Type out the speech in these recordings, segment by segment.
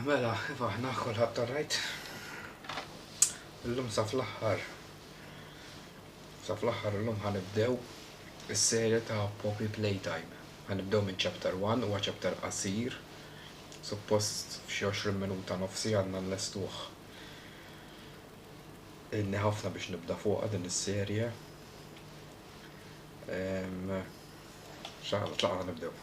Mela, iva ħna kolħat tarrajt. Illum sa fl-aħħar. Sa fl-aħħar illum ħanibdew is-serja ta' Poppy Playtime. Ħanibdew minn chapter 1 huwa chapter qasir. Suppost f'xi 20 minuta nofsi għandna nlestuh. Inni ħafna biex nibda fuqha din is-serja. X'għal nibdew.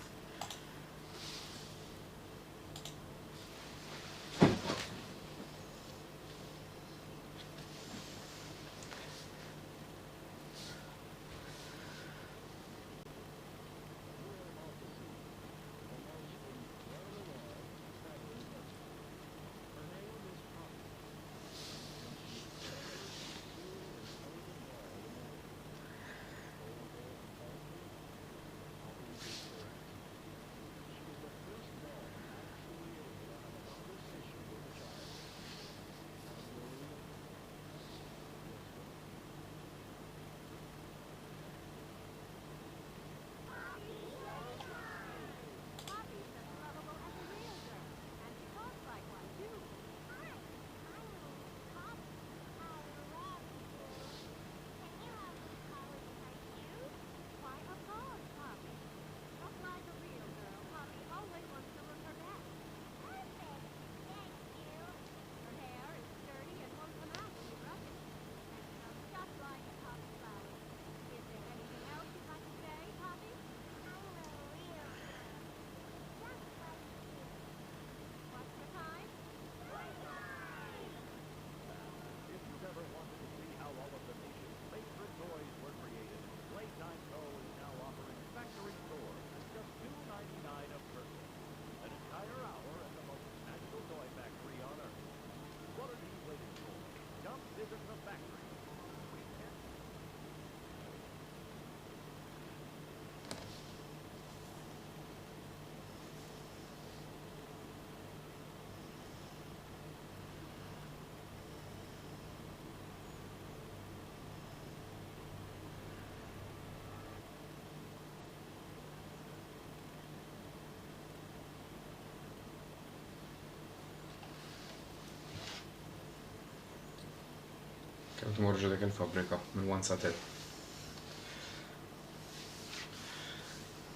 Kemm tmorġu dik il-fabrika minn 1 sa 10.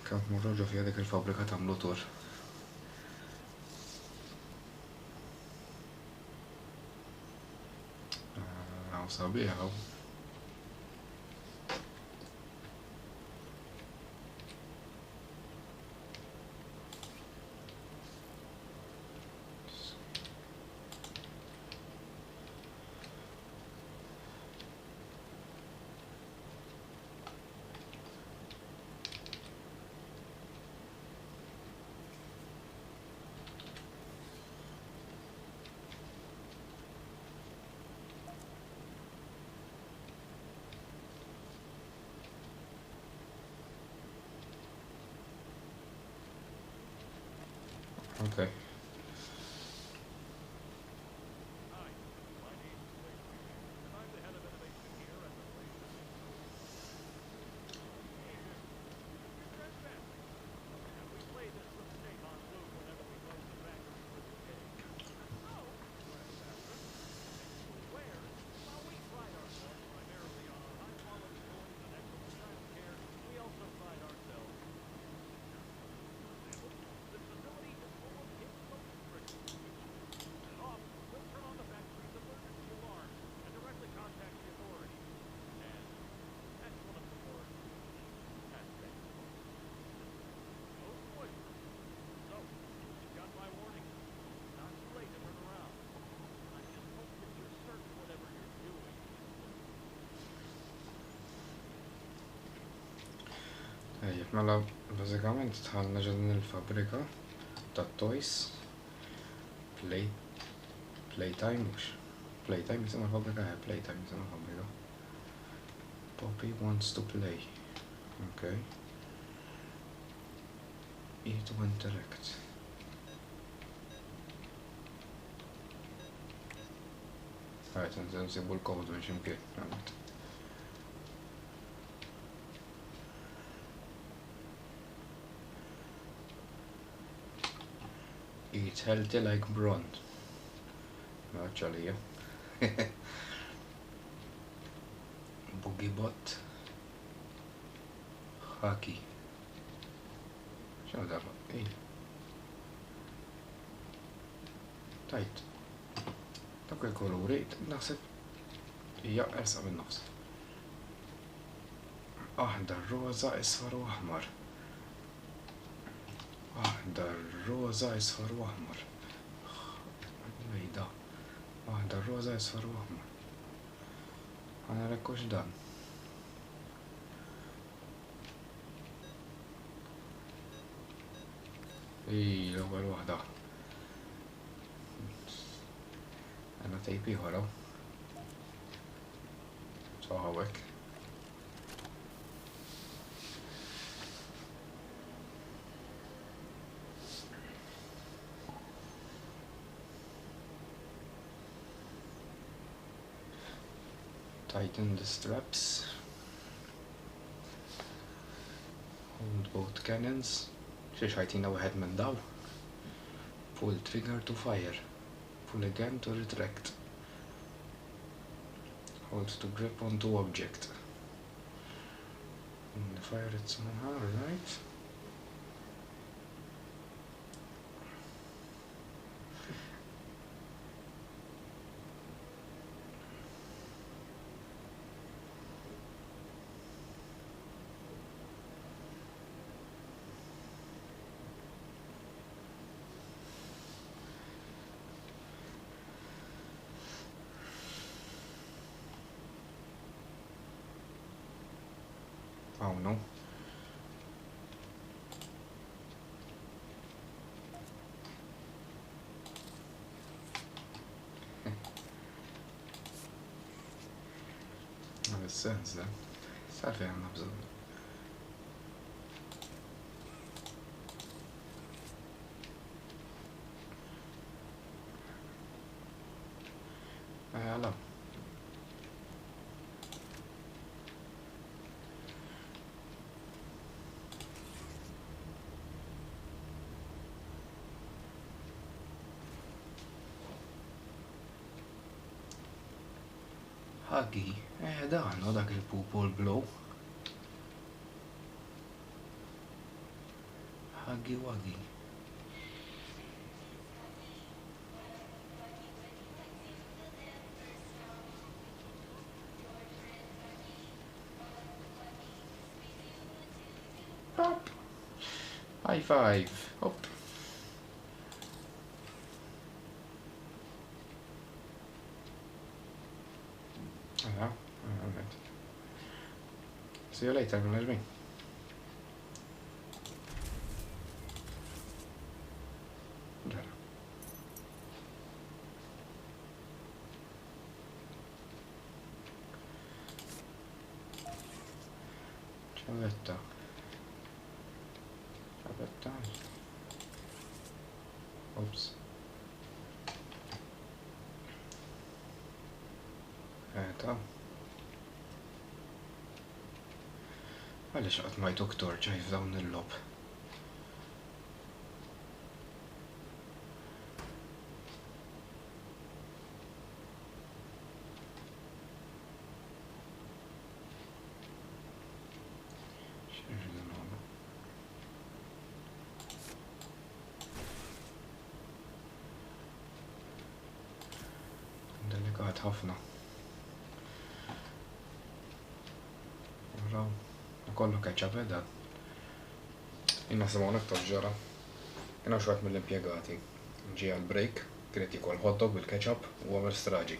Kemm tmorġu fiha dik il-fabrika tagħmlu tur. Hawn sabiħ hawn. Okay. Mela, bażikament tħallna ġedin il-fabrika ta' toys Playtime mhux. Playtime jisimha l-fabrika Playtime jisimha l-fabrika. Poppy wants to play. Okay. Eat to interact. Għajt, nsibu l-kod minn ximkien. Eat healthy like bronze. Actually, yeah. Boogie bot. Hockey. شنو دابا؟ ايه تايت dak il-koluri naħseb hija ersa minn nofs. Aħdar, roza, isfar u aħmar. Aħdar, roza, isfar u aħmar. Wejda. Aħdar, roza, isfar u aħmar. Għana rekkux dan. L-ewwel waħda. Għana tejpi ħolaw. So għawek. Tighten the straps. Hold both cannons. Xiex ħajtina waħed minn daw. Pull trigger to fire. Pull again to retract. Hold to grip onto object. And fire it somehow, right? Oh no. Makes sense then. Safi għanna bżon. Għala. Huggy, dan, no dak il-pupol blow. Huggy wuggy. Hop. High five. Hop. Alright. See you later, Leslie. Ciavetta. Ciavetta. Oops. Ta' għalix għat ma jtuk torċa jifdawn il-lob. Delikat ħafna. Kollu ketchup edha. Inna semawna t-tġara. Inna xwat mill-impiegati. Ġi għal-break, kienet jikol hot dog bil-ketchup u għamil straġi.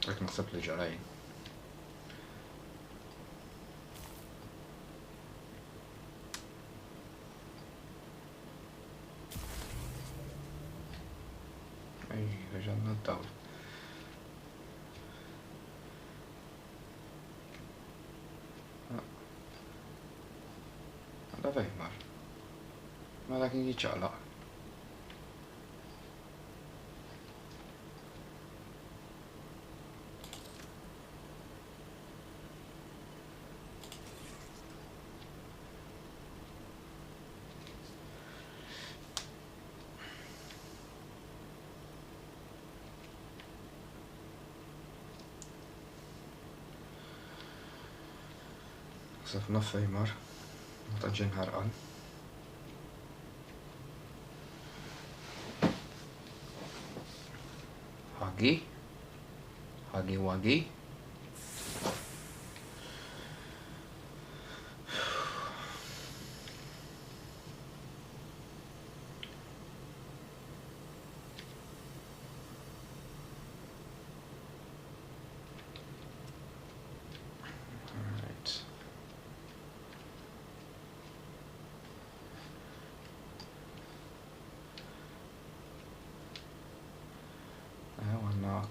Għek naħseb li ġarajn. Ej, reġanna d-dawl. Da fejmar. Ma dak jiċċaqlaq. Safna fejmar. Ta' ġen ħarqan. Huggy. Huggy Wuggy.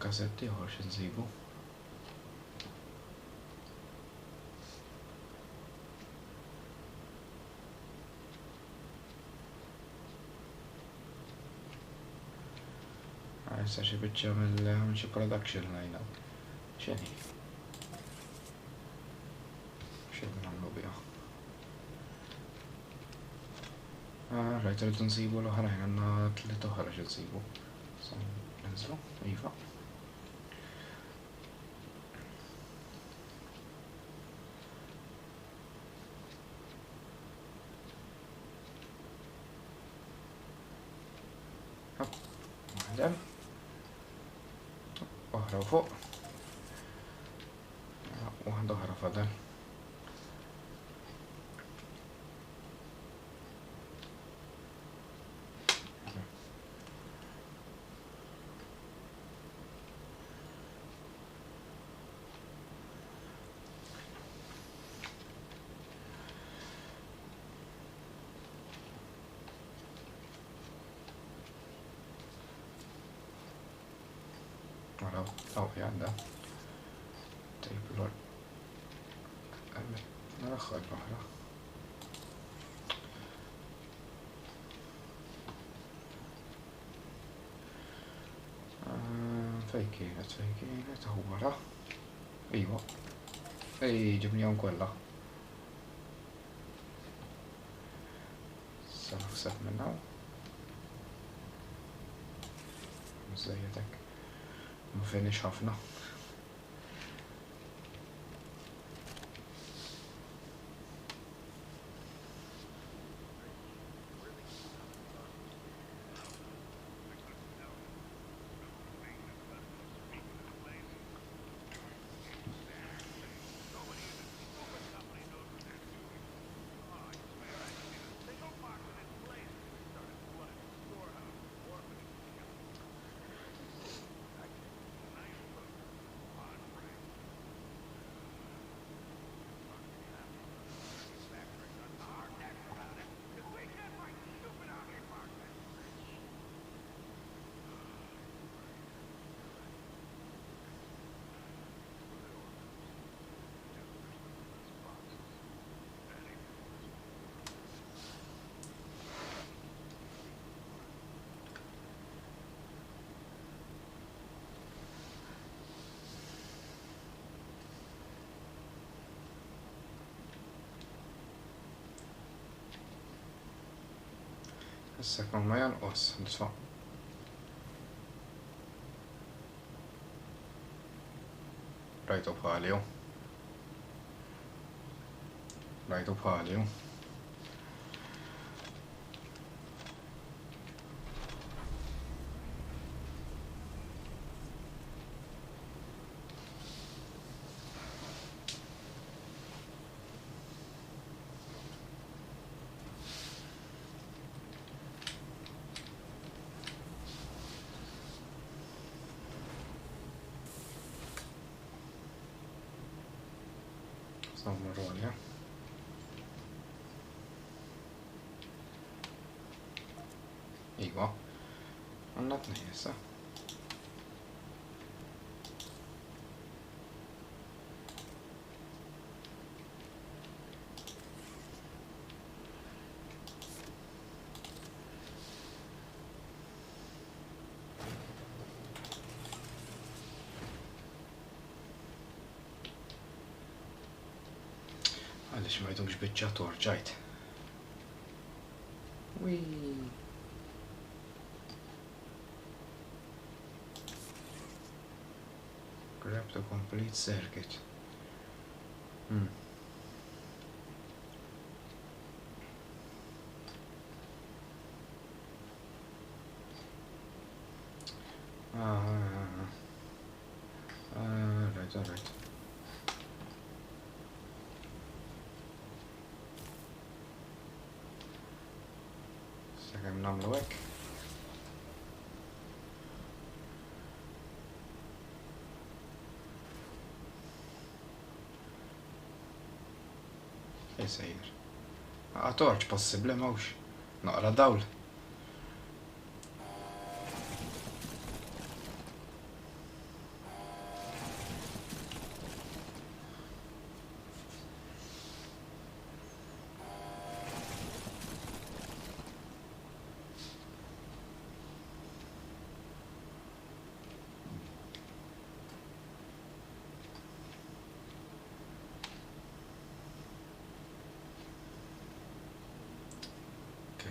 Kassetti uħor xinsibu. Għajsa xie bieċa mill xie production line up. Xeni? Xie b'namlu bija. Rajt rridu nsibu l-oħrajn għanna tliet oħra xinsibu. Nżlu, iva. Waħda. Oħra fuq. Waħda oħra fadal. أو يعني طيب لون ناخذ واحدة فيكينت هو ايوه اي جبنيهم كلها سنخسف منه زيتك ما فينيش ħafna. Issa ma jonqos, nisfa. Rajtu bħalju. Rajtu bħalju. Marronja. Iva. Għanna t-nejsa. Għalix ma jdux bieċa torġajt. Wii. Grab the complete circuit. alright. Sakemm nagħmlu hekk. Sejjer. Torċ possibbli mawx. Naqra dawl.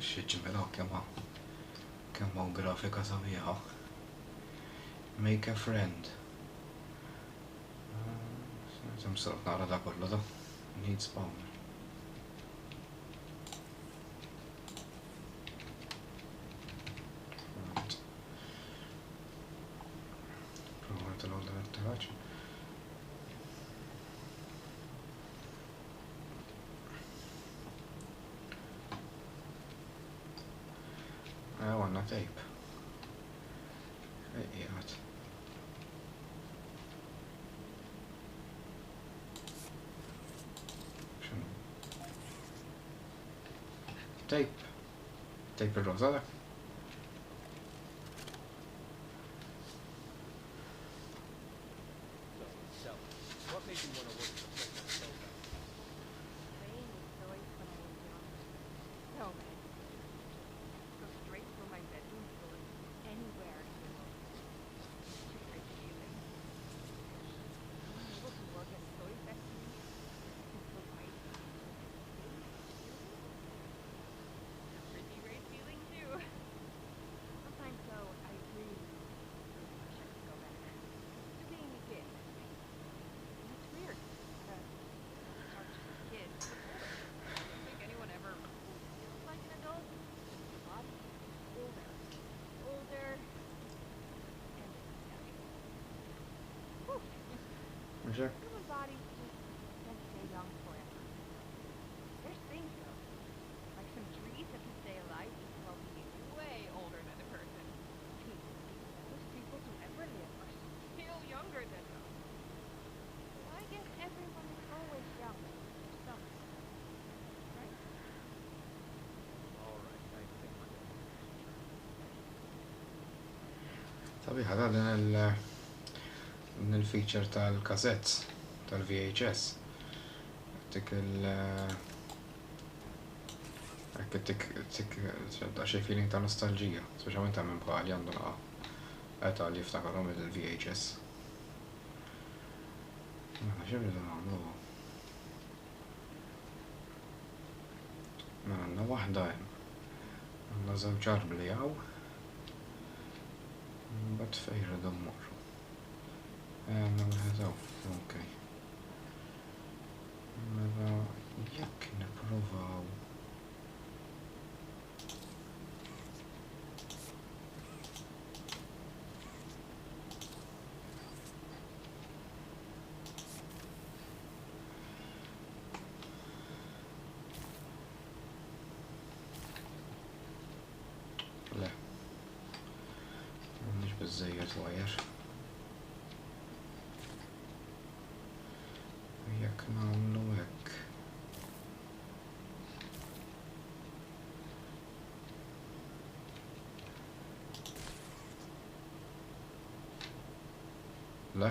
Xi ġimela kemm hawn grafika sabiħa. Make a friend. Semsroq naqra da kollu da. Need spawner. Provate l-għolda l-taraċ. Għanna tape. Ejjgħat. X'inhu? Tape. Tape il-roza dak. Sure. Human bodies just can't stay young forever. There's things though, like some trees that can stay alive just while being way older than a person. Those people who ever live are still younger than them. So I guess everyone is always young for something, right? Alright, I think we're getting Sabiħa da din il-feature tal-kassetts tal-VHS. Tik xej feeling ta' nostalġija, speċjalment ta' minn bħali għandu għeta li jiftakarhom il-VHS. Mela x'irridu nagħmlu? Mela għandna waħda hemm. Għandna żewġ arbli hawn. Mbagħad fejn irridu mmorru. Għanna mħedaw, ok. Mela, jekk niprovaw. Le. M'għandix biżżejjed wire. Jekk nagħmlu hekk. Le?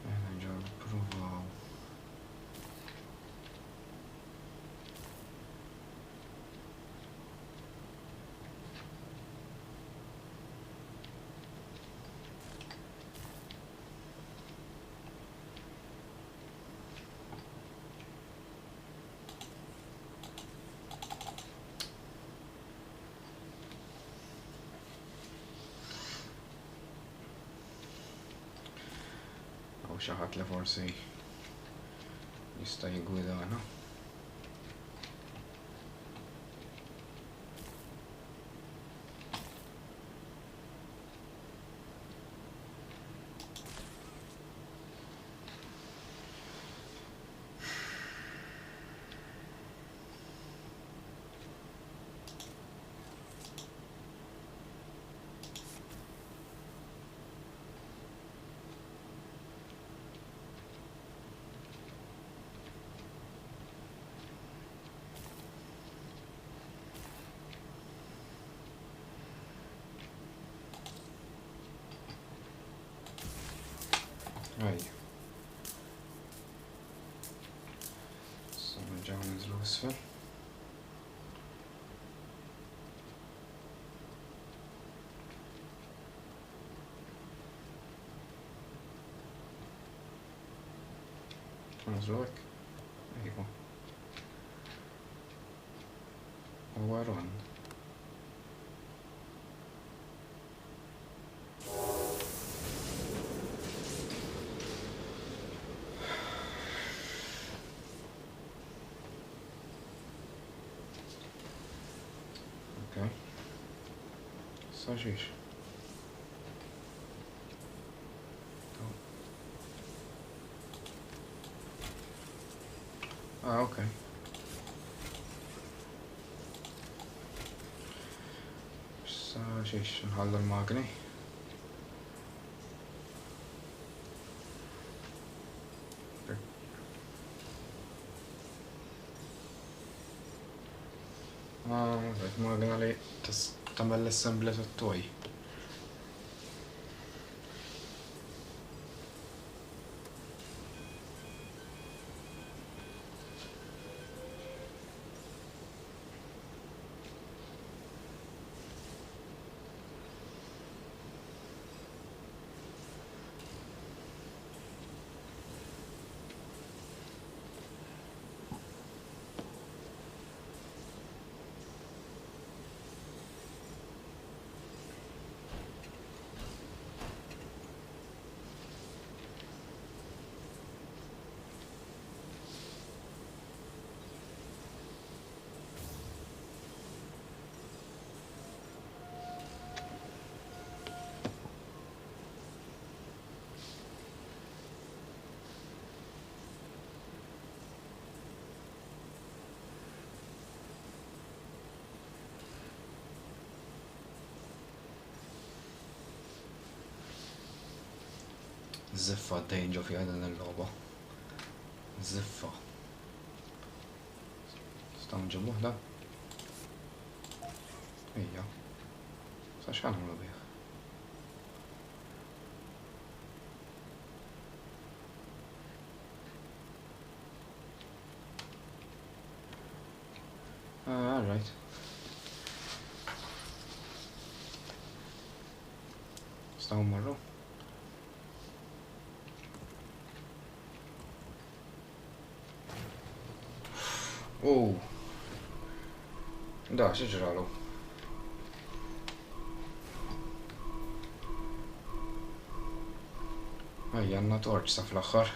Nerġgħu nippruvaw. Xi ħadd li forsi jista' jiggwidana. Ej. So nerġaw nizlu isfel. Nizlu hekk. Ejwa. U għaron. Okay. So xiex. Ah, okay. So xiex nħallu l-magni. Għek magna li tamel l-assembly t-toj. Ziffa d-dejnġu fi għadan il-loba. Ziffa. Staw nġibu ħda? Ija. Sa xan għamlu bieħ? All right. Staw marru? Da, xieġralu. Għanna torċ sa fl-axħar.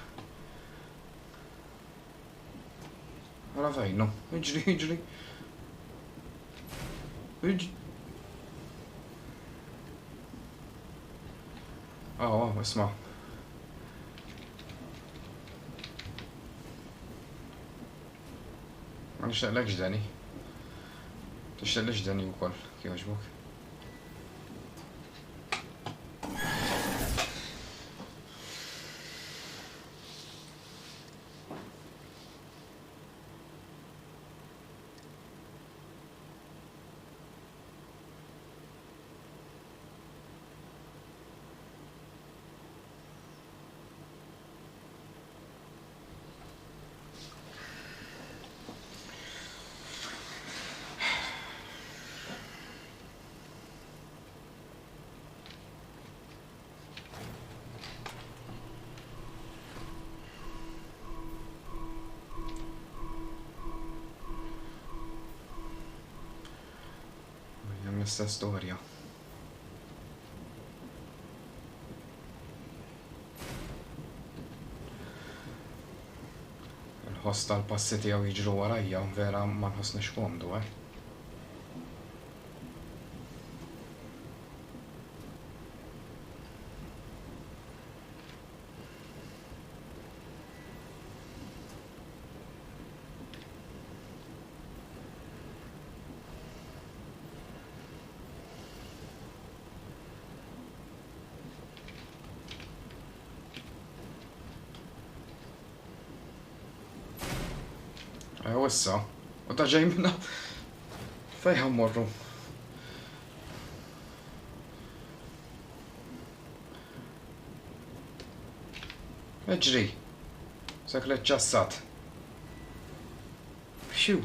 Għala fejnu, iġri, iġri. Iġri. Isma. Ma nixtaqlek ġdani. Tixtaqlek ġdani u koll, kjoġbuk. L-istess storja. Il-ħoss tal-passi tiegħu jiġru warajja vera ma nħossniex komdu, Issa, u ta' ġej minna fejn morru. Eġri. Sak li ċassat. Xiu.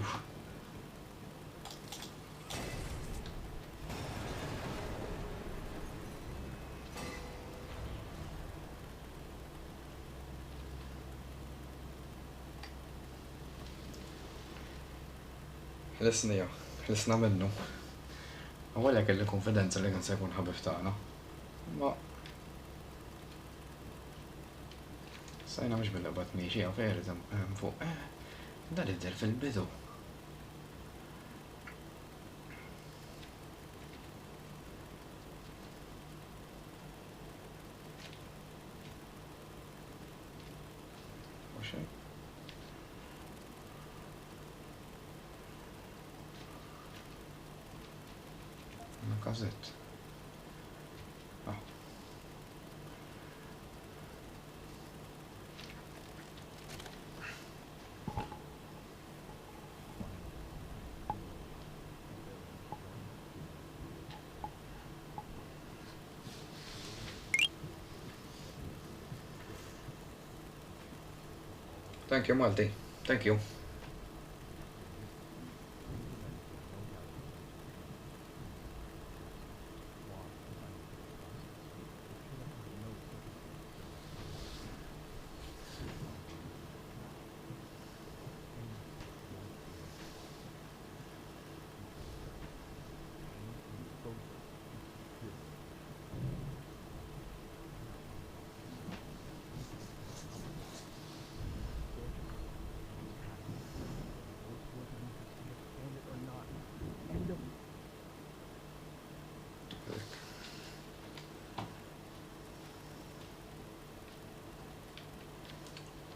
Ħlisna minnu. Għawela kelli konfidenza li kien se jkun ħabib tagħna. Ma sajna mhux bil-laqbad miexi għaferi fuq. Dan idder fil-bidu. Kazett. Ah. Thank you, Malti. Thank you.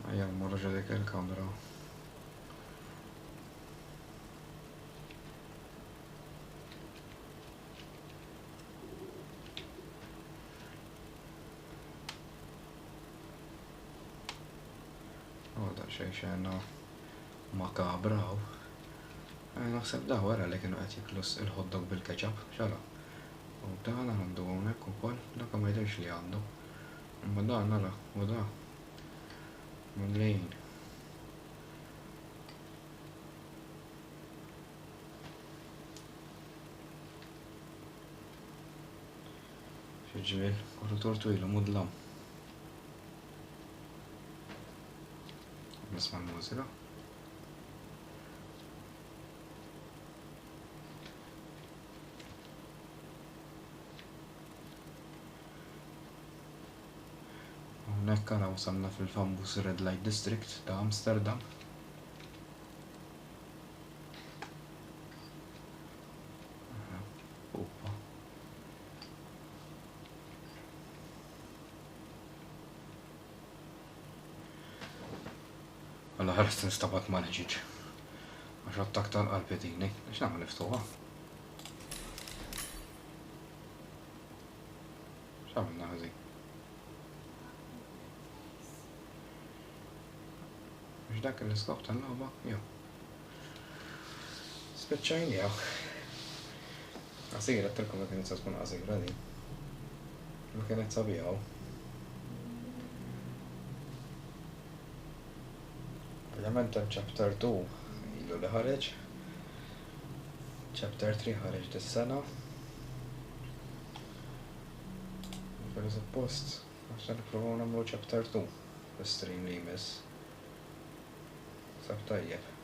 Ejja, marru dik il-kamra. Da xej xena makabra u. Naħseb da wara li kienu qed jiklu il-hot dog bil-keċap, xala. U dan għandu hawnhekk ukoll, dak ma jidhirx li għandu. Imma dan nara, u da. Mlejn. Xieġbel, korritor twilu mudlam. Nisma' l-mużika. Hawnhekk ara wasalna fil-fambus Red Light District ta' Amsterdam. Oppa. Alla ħarst nistabat ma neġiġ. Għax attak tal-qalbetini. Għax nagħmel niftuħa. X'għamilna ħażin? Mux dak il-iskop tal-logħba? Jew. Spiċċajn jew. Qasira tilkom ma kienet se tkun qasira din. Ma kienet sabiħa. Ovvjament chapter 2 ilu li ħareġ. Chapter 3 ħareġ dis-sena. Suppost, għaxna nipprovaw nagħmlu chapter 2 fis-stream li jmiss. Sab tajjeb.